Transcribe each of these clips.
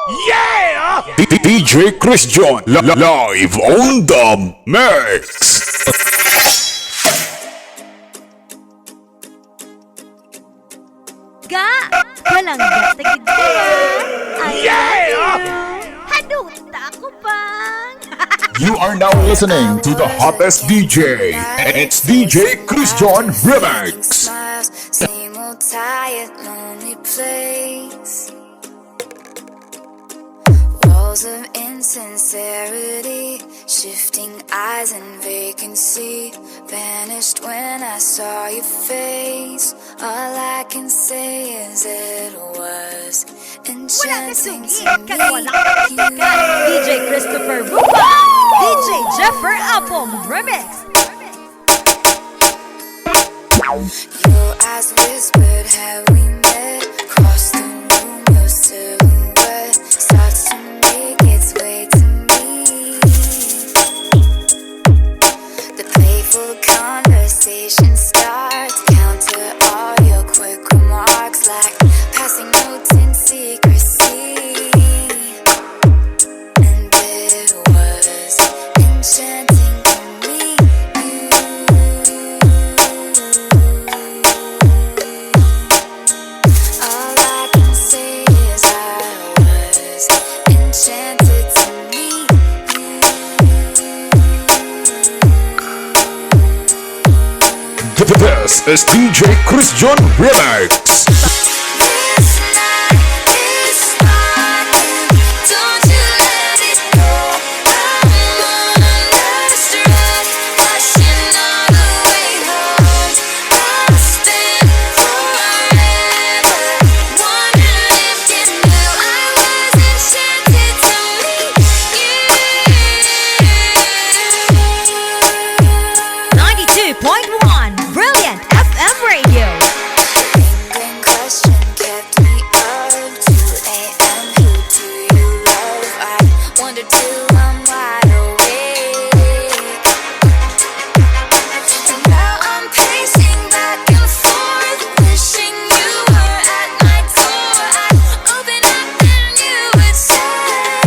Yeah! DJ Chris John live on the mix. Ga! Kalangga tagid kaya! Yeah! Hadunta ako pang! You are now listening to the hottest DJ. It's DJ Chris John Remix. Same old tired, lonely place. Walls of insincerity, shifting eyes and vacancy. Vanished when I saw your face. All I can say is it was enchanting to meet you. DJ Christopher Rupa! DJ Jeffer Apom Remix! Your eyes whispered, have we met? Across the room, your silhouette starts to make its way to me. The playful conversation starts. Counter all your quick remarks like passing notes in secrecy. And it was enchanting to meet you. All I can say is I was enchanted to meet you. This is DJ Chris John Remix. This night is sparkling, don't you let it go. I'm wonderstruck, flashing all the way home. I'll stand forever, wondering if you knew I was enchanted to meet you. 92.1 Brilliant FM Radio! Lingering question kept me up 2 a.m. Who do you love? I wonder till I'm wide awake. And now I'm pacing back and forth, wishing you were at my door. I'd open up and you would say,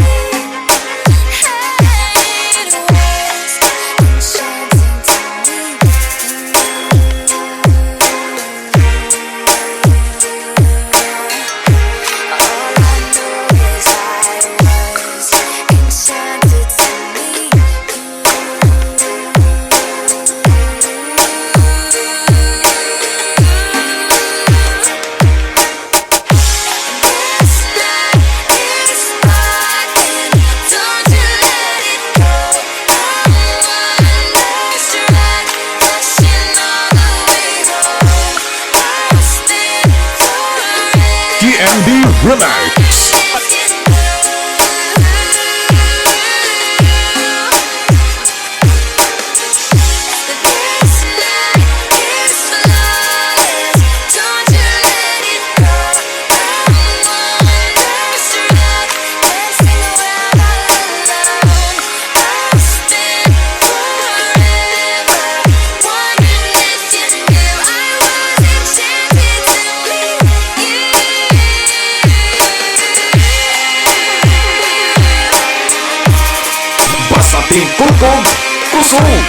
hey, it was enchanting to meet you. All I know is I was enchanted to meet This night is sparkling, don't you let it go. I'm wonderstruck, flashing all the way home. I'll stand forever. TMD Remix. Basta tingkukog kusog.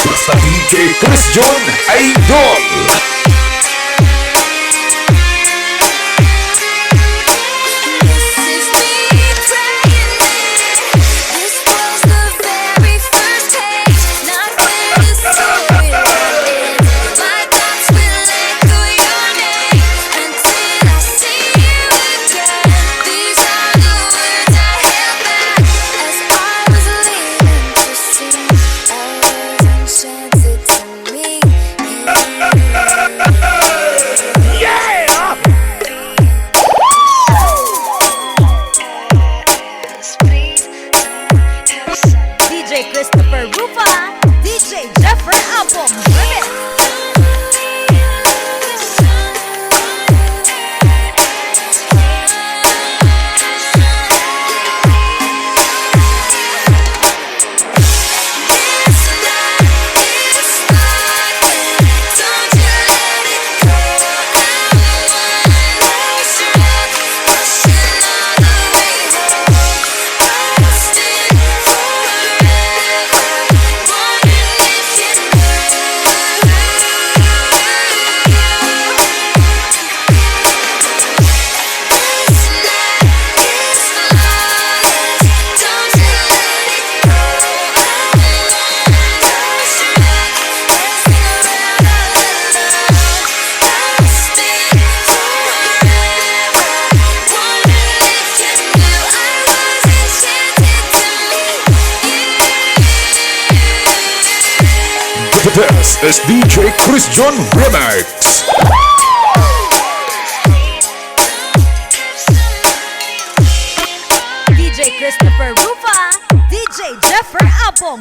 Basta DJ Chris John Idol. This is me praying it. This was the very first page, not where the story ends. My thoughts will echo your name until I see you again. These are the words I held back as I was leaving to see. I was enchanted to meet you. Yeah! DJ Christopher Rupa! DJ Jeffer Apom Remix! This night is sparkling, don't you let it This is DJ Chris John Remix.